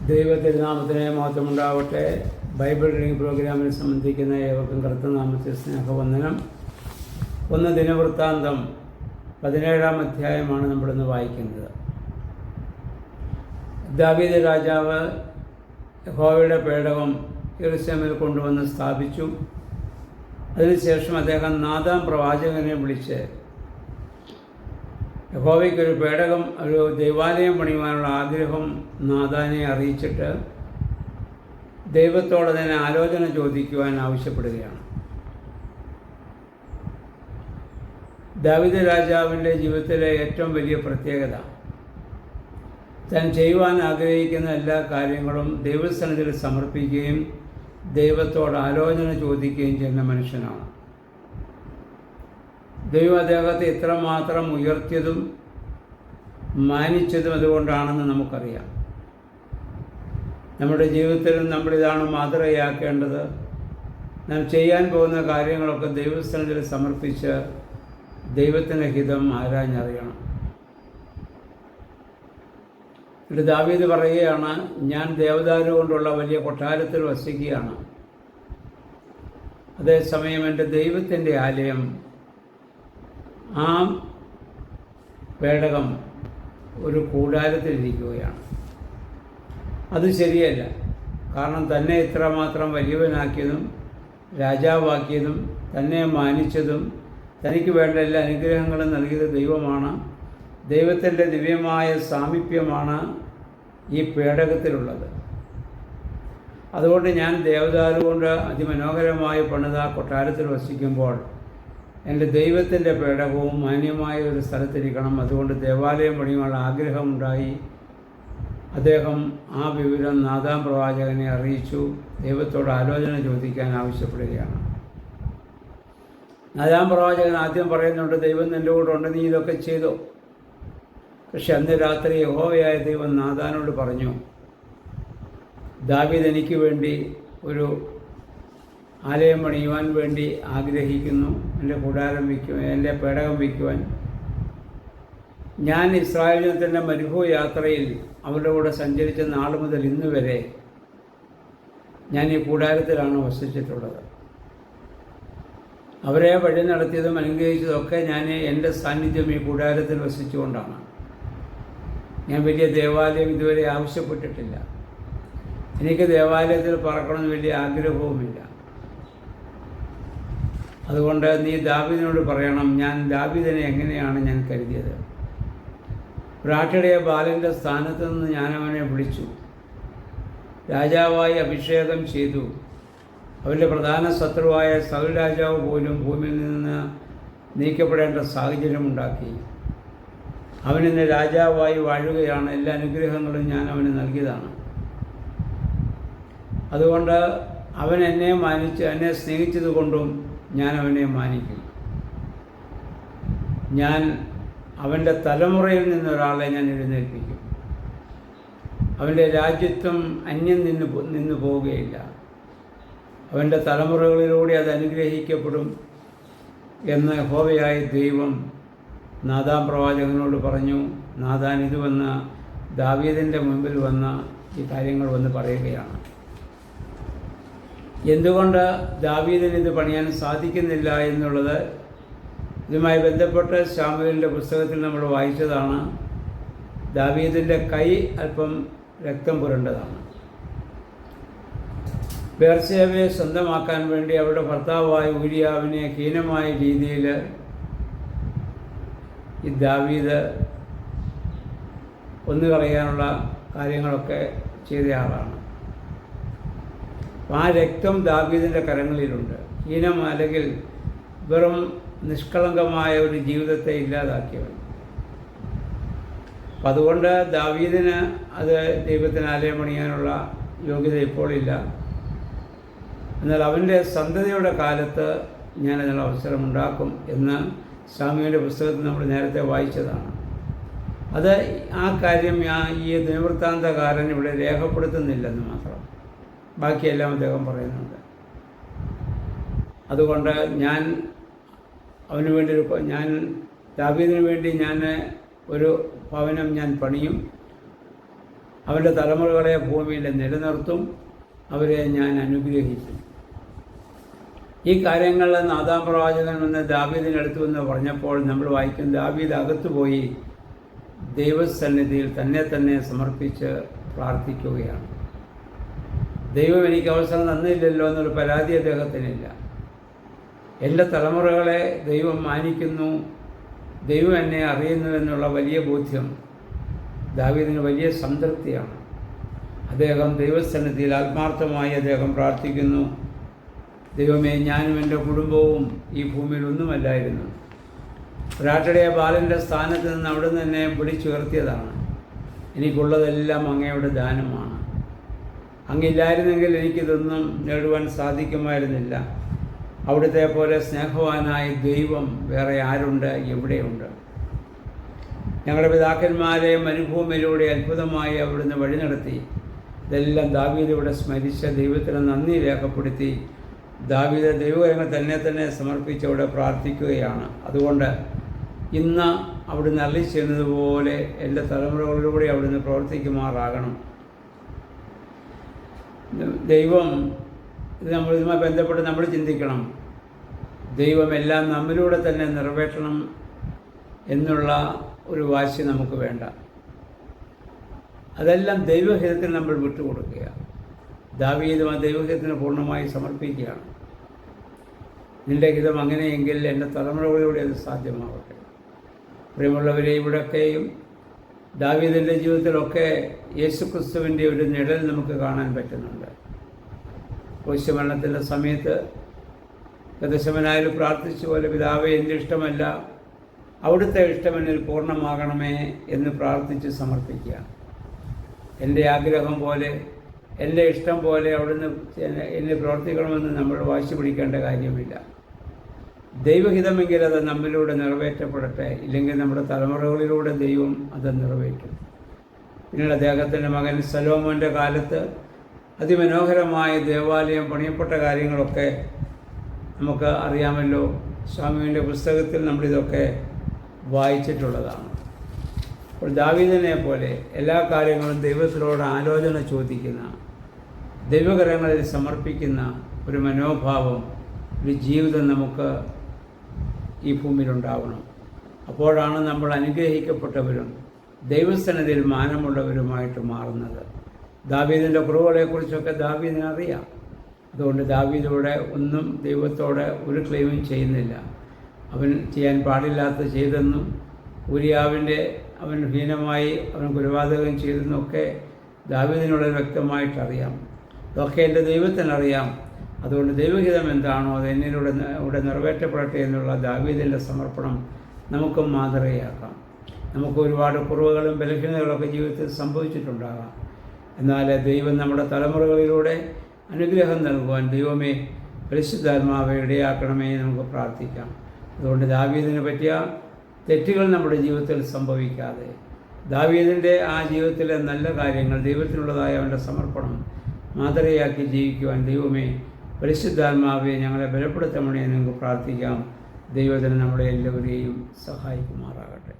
ദൈവത്തിരുനാമത്തിന് മഹത്വമുണ്ടാവട്ടെ. Bible reading പ്രോഗ്രാമിൽ സംബന്ധിക്കുന്ന ഏവർക്കും കർത്തനാമത്തിൽ സ്നേഹവന്ദനം. 1 ദിനവൃത്താന്തം 17-ാം അധ്യായമാണ് നമ്മളിന്ന് വായിക്കുന്നത്. ദാവീദ് രാജാവ് യഹോവയുടെ പേടകം യെരൂശലേമിൽ കൊണ്ടുവന്ന് സ്ഥാപിച്ചു. അതിനുശേഷം അദ്ദേഹം നാഥാൻ പ്രവാചകനെ വിളിച്ച് യഹോവയ്ക്കൊരു പേടകം, ഒരു ദൈവാലയം പണിയുവാനുള്ള ആഗ്രഹം നാഥാനെ അറിയിച്ചിട്ട് ദൈവത്തോട് തന്നെ ആലോചന ചോദിക്കുവാൻ ആവശ്യപ്പെടുകയാണ്. ദാവീദ് രാജാവിൻ്റെ ജീവിതത്തിലെ ഏറ്റവും വലിയ പ്രത്യേകത താൻ ചെയ്യുവാൻ ആഗ്രഹിക്കുന്ന എല്ലാ കാര്യങ്ങളും ദൈവസന്നിധിയിൽ സമർപ്പിക്കുകയും ദൈവത്തോട് ആലോചന ചോദിക്കുകയും ചെയ്യുന്ന മനുഷ്യനാണ്. ദൈവം അദ്ദേഹത്തെ ഇത്രമാത്രം ഉയർത്തിയതും മാനിച്ചതും അതുകൊണ്ടാണെന്ന് നമുക്കറിയാം. നമ്മുടെ ജീവിതത്തിലും നമ്മളിതാണ് മാതൃകയാക്കേണ്ടത്. നാം ചെയ്യാൻ പോകുന്ന കാര്യങ്ങളൊക്കെ ദൈവസന്നിധിയിൽ സമർപ്പിച്ച് ദൈവത്തിൻ്റെ ഹിതം ആരാഞ്ഞറിയണം. ഇവിടെ ദാവീദ് പറയുകയാണ്, ഞാൻ ദേവദാരു കൊണ്ടുള്ള വലിയ കൊട്ടാരത്തിൽ വസിക്കുകയാണ്. അതേസമയം എൻ്റെ ദൈവത്തിൻ്റെ ആലയം, ആ പേടകം ഒരു കൂടാരത്തിലിരിക്കുകയാണ്. അത് ശരിയല്ല. കാരണം തന്നെ ഇത്രമാത്രം വലിയവനാക്കിയതും രാജാവാക്കിയതും തന്നെ മാനിച്ചതും തനിക്ക് വേണ്ട എല്ലാ അനുഗ്രഹങ്ങളും നൽകിയത് ദൈവമാണ്. ദൈവത്തിൻ്റെ ദിവ്യമായ സാമീപ്യമാണ് ഈ പേടകത്തിലുള്ളത്. അതുകൊണ്ട് ഞാൻ ദേവദാരു കൊണ്ട് അതിമനോഹരമായി പണിത കൊട്ടാരത്തിൽ വസിക്കുമ്പോൾ എൻ്റെ ദൈവത്തിൻ്റെ പേടകവും മാന്യമായ ഒരു സ്ഥലത്തിരിക്കണം. അതുകൊണ്ട് ദേവാലയം പണിയുവാനുള്ള ആഗ്രഹമുണ്ടായി. അദ്ദേഹം ആ വിവരം നാഥാൻ പ്രവാചകനെ അറിയിച്ചു. ദൈവത്തോട് ആലോചന ചോദിക്കാൻ ആവശ്യപ്പെടുകയാണ്. നാഥാൻ പ്രവാചകൻ ആദ്യം പറയുന്നുണ്ട്, ദൈവം നിൻ്റെ കൂടെ ഉണ്ട്, നീ ഇതൊക്കെ ചെയ്തോ. പക്ഷെ അന്ന് രാത്രി യഹോവയായ ദൈവം നാഥാനോട് പറഞ്ഞു, ദാവീദ് എനിക്ക് വേണ്ടി ഒരു ആലയം പണിയുവാൻ വേണ്ടി ആഗ്രഹിക്കുന്നു, എൻ്റെ കൂടാരം വയ്ക്കുവാൻ, എൻ്റെ പേടകം വയ്ക്കുവാൻ. ഞാൻ ഇസ്രായേൽ ജനത്തിൻ്റെ മരുഭൂമി യാത്രയിൽ അവരുടെ കൂടെ സഞ്ചരിച്ച നാൾ മുതൽ ഇന്ന് വരെ ഞാൻ ഈ കൂടാരത്തിലാണ് വസിച്ചിട്ടുള്ളത്. അവരെ വഴി നടത്തിയതും അനുഗ്രഹിച്ചതൊക്കെ ഞാൻ എൻ്റെ സാന്നിധ്യം ഈ കൂടാരത്തിൽ വസിച്ചുകൊണ്ടാണ്. ഞാൻ വലിയ ദേവാലയം ഇതുവരെ ആവശ്യപ്പെട്ടിട്ടില്ല. എനിക്ക് ദേവാലയത്തിൽ പറക്കണമെന്ന് വലിയ ആഗ്രഹവുമില്ല. അതുകൊണ്ട് നീ ദാവീദിനോട് പറയണം, ഞാൻ ദാവീദിനെ എങ്ങനെയാണ് ഞാൻ കരുതിയത്. ഒരാട്ടിടയ ബാലൻ്റെ സ്ഥാനത്ത് നിന്ന് ഞാൻ അവനെ വിളിച്ചു, രാജാവായി അഭിഷേകം ചെയ്തു. അവൻ്റെ പ്രധാന ശത്രുവായ സൗൽ രാജാവ് പോലും ഭൂമിയിൽ നിന്ന് നീക്കപ്പെടേണ്ട സാഹചര്യമുണ്ടാക്കി. അവനിന്ന് രാജാവായി വാഴുകയാണ്. എല്ലാ അനുഗ്രഹങ്ങളും ഞാൻ അവന് നൽകിയതാണ്. അതുകൊണ്ട് അവൻ എന്നെ മാനിച്ച്, എന്നെ സ്നേഹിച്ചത് കൊണ്ടും ഞാൻ അവനെ മാനിക്കും. ഞാൻ അവൻ്റെ തലമുറയിൽ നിന്നൊരാളെ ഞാൻ എഴുന്നേൽപ്പിക്കും. അവൻ്റെ രാജ്യത്വം അന്യം നിന്ന് പോവുകയില്ല. അവൻ്റെ തലമുറകളിലൂടെ അത് അനുഗ്രഹിക്കപ്പെടും എന്ന് യഹോവയായ ദൈവം നാഥാൻ പ്രവാചകനോട് പറഞ്ഞു. നാഥാൻ ഇത് വന്ന് ദാവീദിൻ്റെ മുമ്പിൽ വന്ന ഈ കാര്യങ്ങൾ വന്ന് പറയുകയാണ്. എന്തുകൊണ്ട് ദാവീദിന് ഇത് പണിയാൻ സാധിക്കുന്നില്ല എന്നുള്ളത് ഇതുമായി ബന്ധപ്പെട്ട് ശമൂവേലിൻ്റെ പുസ്തകത്തിൽ നമ്മൾ വായിച്ചതാണ്. ദാവീദിൻ്റെ കൈ അല്പം രക്തം പുരണ്ടതാണ്. ബേർശേബയെ സ്വന്തമാക്കാൻ വേണ്ടി അവരുടെ ഭർത്താവായ ഊരിയാവിനെ ഹീനമായ രീതിയിൽ ഈ ദാവീദ് കൊന്നുകളയാനുള്ള കാര്യങ്ങളൊക്കെ ചെയ്ത ആളാണ്. ആ രക്തം ദാവീദിൻ്റെ കരങ്ങളിലുണ്ട്. ഹീനം അല്ലെങ്കിൽ വെറും നിഷ്കളങ്കമായ ഒരു ജീവിതത്തെ ഇല്ലാതാക്കിയവൻ. അപ്പം അതുകൊണ്ട് ദാവീദിന് അത് ദൈവത്തിന് ആലയം പണിയാനുള്ള യോഗ്യത ഇപ്പോൾ ഇല്ല. എന്നാൽ അവൻ്റെ സന്തതിയുടെ കാലത്ത് ഞാനതിനുള്ള അവസരമുണ്ടാക്കും എന്ന് ശമൂവേലിൻ്റെ പുസ്തകത്തിൽ നമ്മൾ നേരത്തെ വായിച്ചതാണ്. അത് ആ കാര്യം ഈ ദിനവൃത്താന്തകാരൻ ഇവിടെ രേഖപ്പെടുത്തുന്നില്ലെന്ന് മാത്രം, ബാക്കിയെല്ലാം അദ്ദേഹം പറയുന്നുണ്ട്. അതുകൊണ്ട് ഞാൻ അവന് വേണ്ടി ഞാൻ ദാവീദിന് വേണ്ടി ഞാൻ ഒരു ഭവനം ഞാൻ പണിയും. അവൻ്റെ തലമുറകളെ ഭൂമിയിൽ നിലനിർത്തും, അവരെ ഞാൻ അനുഗ്രഹിക്കും. ഈ കാര്യങ്ങൾ നാഥാം പ്രവാചകൻ വന്ന് ദാവീദിനടുത്തു എന്ന് പറഞ്ഞപ്പോൾ നമ്മൾ വായിക്കും, ദാവീദ് അകത്തുപോയി ദൈവസന്നിധിയിൽ തന്നെ സമർപ്പിച്ച് പ്രാർത്ഥിക്കുകയാണ്. ദൈവം എനിക്ക് അവസരം തന്നില്ലല്ലോ എന്നൊരു പരാതി അദ്ദേഹത്തിനില്ല. എൻ്റെ തലമുറകളെ ദൈവം മാനിക്കുന്നു, ദൈവം എന്നെ അറിയുന്നു എന്നുള്ള വലിയ ബോധ്യം ദാവീദിന് വലിയ സംതൃപ്തിയാണ്. അദ്ദേഹം ദൈവസന്നിധിയിൽ ആത്മാർത്ഥമായി അദ്ദേഹം പ്രാർത്ഥിക്കുന്നു, ദൈവമേ, ഞാനും എൻ്റെ കുടുംബവും ഈ ഭൂമിയിൽ ഒന്നുമല്ലായിരുന്നു. ഒരാട്ടിടയ ബാലൻ്റെ സ്ഥാനത്ത് നിന്ന് അവിടെ നിന്ന് എന്നെ പിടിച്ചുയർത്തിയതാണ്. എനിക്കുള്ളതെല്ലാം അങ്ങയുടെ ദാനമാണ്. അങ്ങില്ലായിരുന്നെങ്കിൽ എനിക്കിതൊന്നും നേടുവാൻ സാധിക്കുമായിരുന്നില്ല. അവിടുത്തെ പോലെ സ്നേഹവാനായ ദൈവം വേറെ ആരുണ്ട്, എവിടെയുണ്ട്? ഞങ്ങളുടെ പിതാക്കന്മാരെ മരുഭൂമിയിലൂടെ അത്ഭുതമായി അവിടുന്ന് വഴി നടത്തി. ഇതെല്ലാം ദാവീദ് ഇവിടെ സ്മരിച്ച് ദൈവത്തിന് നന്ദി രേഖപ്പെടുത്തി ദാവീദ് ദൈവകരങ്ങൾ തന്നെ സമർപ്പിച്ച് അവിടെ പ്രാർത്ഥിക്കുകയാണ്. അതുകൊണ്ട് ഇന്ന് അവിടുന്ന് അരുളി ചെയ്യുന്നതുപോലെ എൻ്റെ തലമുറകളിലൂടെ അവിടുന്ന് പ്രവർത്തിക്കുമാറാകണം. ദൈവം ഇതുമായി ബന്ധപ്പെട്ട് നമ്മൾ ചിന്തിക്കണം. ദൈവം എല്ലാം നമ്മിലൂടെ തന്നെ നിറവേറ്റണം എന്നുള്ള ഒരു വാശി നമുക്ക് വേണ്ട. അതെല്ലാം ദൈവഹിതത്തിന് നമ്മൾ വിട്ടുകൊടുക്കുക. ദാവീദ് ആ ദൈവഹിതത്തിന് പൂർണ്ണമായി സമർപ്പിക്കുകയാണ്. നിൻ്റെ ഹിതം അങ്ങനെയെങ്കിൽ എൻ്റെ തലമുറകളിലൂടെ അത് സാധ്യമാവട്ടെ. പ്രിയമുള്ളവരെ, ഇവിടെയൊക്കെയും ദാവീദിൻ്റെ ജീവിതത്തിലൊക്കെ യേശുക്രിസ്തുവിൻ്റെ ഒരു നിഴൽ നമുക്ക് കാണാൻ പറ്റുന്നുണ്ട്. ക്രൂശുമരണത്തിൻ്റെ സമയത്ത് ഗതശമനായിൽ പ്രാർത്ഥിച്ച പോലെ, പിതാവേ, എൻ്റെ ഇഷ്ടമല്ല അവിടുത്തെ ഇഷ്ടം എന്നിൽ പൂർണ്ണമാകണമേ എന്ന് പ്രാർത്ഥിച്ച് സമർപ്പിക്കുകയാണ്. എൻ്റെ ആഗ്രഹം പോലെ, എൻ്റെ ഇഷ്ടം പോലെ അവിടുന്ന് എന്നെ പ്രവർത്തിക്കണമെന്ന് നമ്മൾ വാശി പിടിക്കേണ്ട കാര്യമില്ല. ദൈവഹിതമെങ്കിൽ അത് നമ്മിലൂടെ നിറവേറ്റപ്പെടട്ടെ. ഇല്ലെങ്കിൽ നമ്മുടെ തലമുറകളിലൂടെ ദൈവം അത് നിറവേറ്റും. പിന്നീട് അദ്ദേഹത്തിൻ്റെ മകൻ സലോമോൻ്റെ കാലത്ത് അതിമനോഹരമായ ദേവാലയം പണിയപ്പെട്ട കാര്യങ്ങളൊക്കെ നമുക്ക് അറിയാമല്ലോ. സ്വാമിയുടെ പുസ്തകത്തിൽ നമ്മളിതൊക്കെ വായിച്ചിട്ടുള്ളതാണ്. അപ്പോൾ ദാവീദിനെ പോലെ എല്ലാ കാര്യങ്ങളും ദൈവത്തിനോട് ആലോചന ചോദിക്കുന്ന, ദൈവകരങ്ങളിൽ സമർപ്പിക്കുന്ന ഒരു മനോഭാവം, ഒരു ജീവിതം നമുക്ക് ഈ ഭൂമിയിലുണ്ടാവണം. അപ്പോഴാണ് നമ്മൾ അനുഗ്രഹിക്കപ്പെട്ടവരും ദൈവസന്നിധിയിൽ മാനമുള്ളവരുമായിട്ട് മാറുന്നത്. ദാവീദിൻ്റെ കുറവുകളെക്കുറിച്ചൊക്കെ ദാവീദിനറിയാം. അതുകൊണ്ട് ദാവീദിലൂടെ ഒന്നും ദൈവത്തോടെ ഒരു ക്ലെയിമും ചെയ്യുന്നില്ല. അവൻ ചെയ്യാൻ പാടില്ലാത്തത് ചെയ്തെന്നും അവൻ ഹീനമായി അവൻ കൊലപാതകം ചെയ്തെന്നൊക്കെ ദാവീദിനുള്ളത് വ്യക്തമായിട്ടറിയാം. ഇതൊക്കെ എൻ്റെ ദൈവത്തിനറിയാം. അതുകൊണ്ട് ദൈവഹിതം എന്താണോ അത് എന്നിലൂടെ നിറവേറ്റപ്പെടട്ടെ എന്നുള്ള ദാവീദിൻ്റെ സമർപ്പണം നമുക്കും മാതൃകയാക്കാം. നമുക്ക് ഒരുപാട് കുറവുകളും ബലഹീനതകളൊക്കെ ജീവിതത്തിൽ സംഭവിച്ചിട്ടുണ്ടാകാം. എന്നാൽ ദൈവം നമ്മുടെ തലമുറകളിലൂടെ അനുഗ്രഹം നൽകുവാൻ, ദൈവമേ, പരിശുദ്ധാത്മാവെ ഇടയാക്കണമേ നമുക്ക് പ്രാർത്ഥിക്കാം. അതുകൊണ്ട് ദാവീദിനെ പറ്റിയ തെറ്റുകൾ നമ്മുടെ ജീവിതത്തിൽ സംഭവിക്കാതെ, ദാവീദിൻ്റെ ആ ജീവിതത്തിലെ നല്ല കാര്യങ്ങൾ, ദൈവത്തിനുള്ളതായ അവൻ്റെ സമർപ്പണം മാതൃകയാക്കി ജീവിക്കുവാൻ ദൈവമേ, പരിശുദ്ധാത്മാവെ ഞങ്ങളെ ബലപ്പെടുത്തണമേ എന്ന് നമുക്ക് പ്രാർത്ഥിക്കാം. ദൈവത്തിന് നമ്മളെ എല്ലാവരെയും സഹായിക്കുമാറാകട്ടെ.